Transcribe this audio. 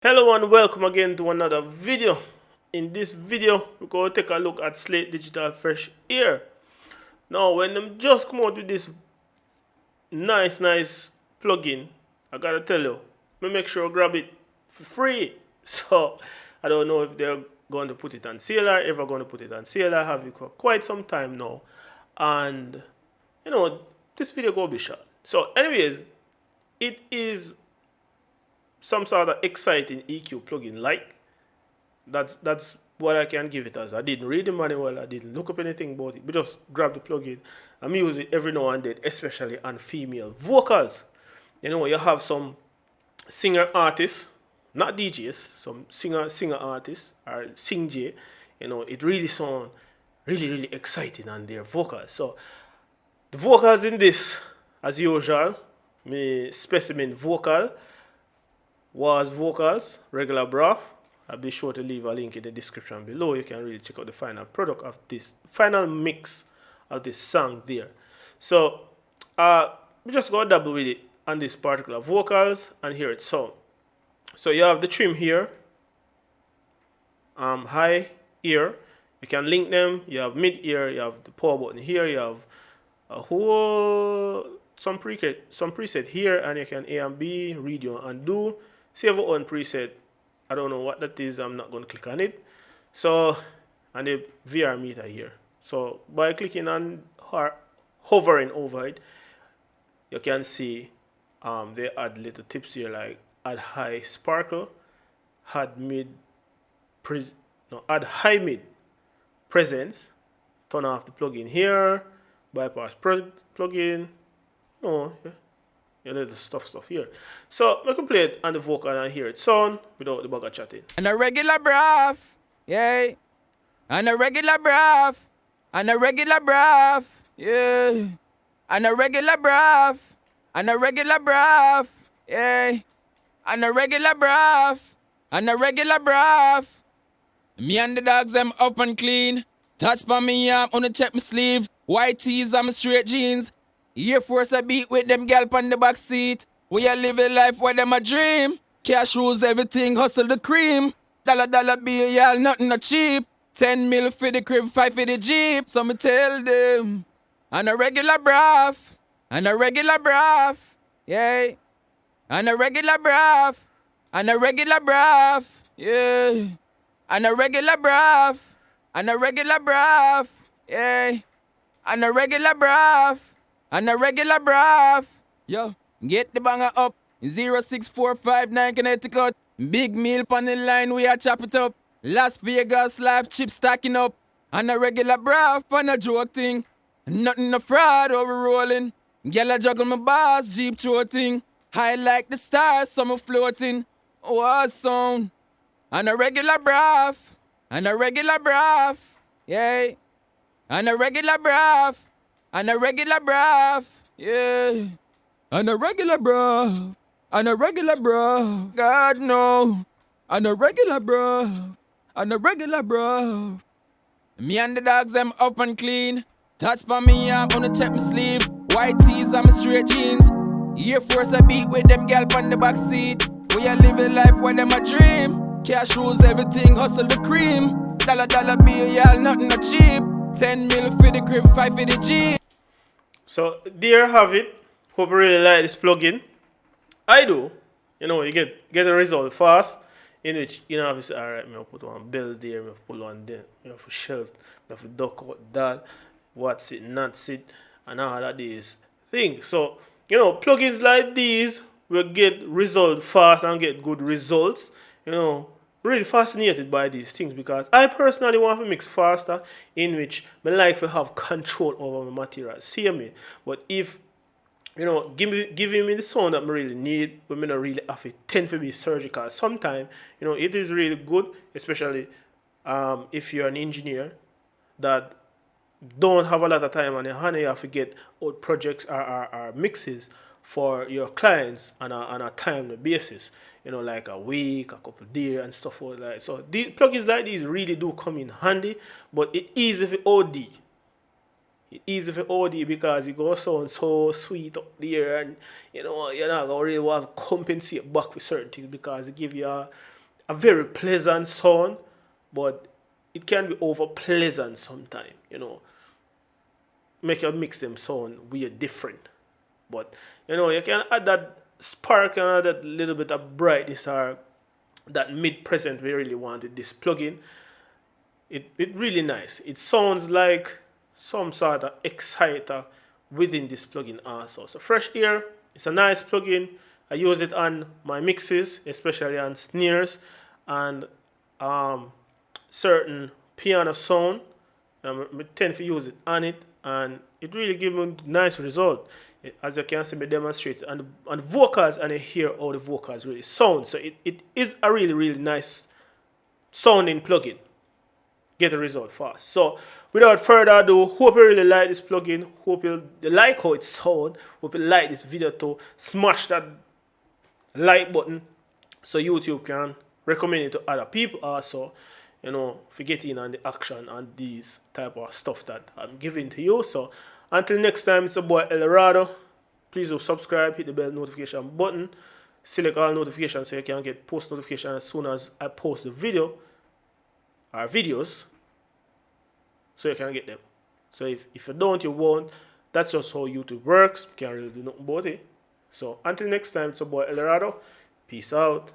Hello and welcome again to another video. In this video, we're going to take a look at Slate Digital Fresh Air. Now, when them just come out with this nice plugin, I gotta tell you, make sure you grab it for free. So, I don't know if they're going to put it on sale or ever going to put it on sale. I have it for quite some time now. And, this video going to be short. So, anyways, it is some sort of exciting EQ plugin like. That's what I can give it as. I didn't read the manual, I didn't look up anything about it, but just grab the plugin and use it every now and then, especially on female vocals. You have some singer artists, not DJs, some singer artists or sing J, it really sound really exciting on their vocals. So the vocals in this, as usual, my specimen vocal was vocals, regular breath. I'll be sure to leave a link in the description below. You can really check out the final product of this, final mix of this song there. So, we just go double with it on this particular vocals and hear it sound. So you have the trim here, high ear. You can link them. You have mid ear. You have the power button here. You have a whole some preset here, and you can A and B, radio and undo. Save your own preset. I don't know what that is. I'm not going to click on it. So, and the VR meter here. So, by clicking on hovering over it, you can see they add little tips here like add high sparkle, add add high mid presence, turn off the plugin here, bypass plugin. Oh, yeah. A little stuff here. So I can play it on the vocal and hear it sound without the bugger chatting. And a regular breath, yeah. And a regular breath, and a regular breath, yeah. And a regular breath, and a regular breath, yeah. And a regular breath, and a regular breath. Me and the dogs them up and clean. Touch by me arm, on the check my sleeve. White tees and my straight jeans. Air Force I beat with them gal on the back seat. We a live a life where them a dream. Cash rules everything, hustle the cream. Dollar bill, y'all, nothing not cheap. 10 mil for the crib, 5 for the Jeep. So me tell them, and a regular breath, and a regular breath, yeah. And a regular breath, and a regular breath, yeah. And a regular breath, and a regular breath, yeah. And a regular breath. And a regular breath. Yo, get the banger up. 06459 Connecticut. Big meal on the line, we are chop it up. Las Vegas live chip stacking up. And a regular breath, and a joke thing. Nothing a fraud over rolling. Girl, I juggle my bars, Jeep throating. High like the stars, summer floating. What sound? And a regular breath. And a regular breath. Yeah. And a regular breath. And a regular breath, yeah. And a regular breath, and a regular breath, God no. And a regular breath, and a regular breath. Me and the dogs them up and clean. Touch by me arm, on the check my sleeve. White tees and my straight jeans. Air Force I beat with them gal on the back seat. We a live a life where them a dream. Cash rules everything, hustle the cream. Dollar bill, y'all, nothing not cheap. 10 mil for the crib, 5 for the G. So there you have it. Hope you really like this plugin. I do. You get a result fast. In which, obviously, alright, I put one bell there, I put one there, for shelf, I have duck out that, what's it, not it, and all of these things. So, plugins like these will get result fast and get good results. Really fascinated by these things because I personally want to mix faster, in which I like to have control over my material. See me? But if giving me the sound that I really need, but I don't really have to tend to be surgical. Sometimes, it is really good, especially if you're an engineer that don't have a lot of time on your hand, you have to get out projects or mixes for your clients on a timely basis. Like a week, a couple of days, and stuff like that. So these plugins like these really do come in handy, but it is if it OD. It's easy for OD because it goes sound so sweet up there, and you know you're not gonna really want to compensate back with certain things because it give you a very pleasant sound, but it can be over pleasant sometimes, you know. Make your mix them sound weird different. But you know, you can add that spark and add that little bit of brightness or that mid present we really wanted this plugin. It really nice. It sounds like some sort of exciter within this plugin also. So Fresh Air, it's a nice plugin. I use it on my mixes, especially on snares and certain piano sound. I tend to use it on it, and it really gives me nice result. As you can see me demonstrate, and vocals, and you hear how the vocals really sound. So it is a really, really nice sounding plugin. Get the result fast. So without further ado, hope you really like this plugin. Hope you like how it sounds. Hope you like this video too. Smash that like button so YouTube can recommend it to other people also. You know, for getting on the action and these type of stuff that I'm giving to you. So until next time, it's a boy Eldorado. Please do subscribe, hit the bell notification button, select all notifications so you can get post notification as soon as I post the video or videos, so you can get them. So if you don't, you won't. That's just how YouTube works. Can't really do nothing about it. So until next time, it's a boy Eldorado. Peace out.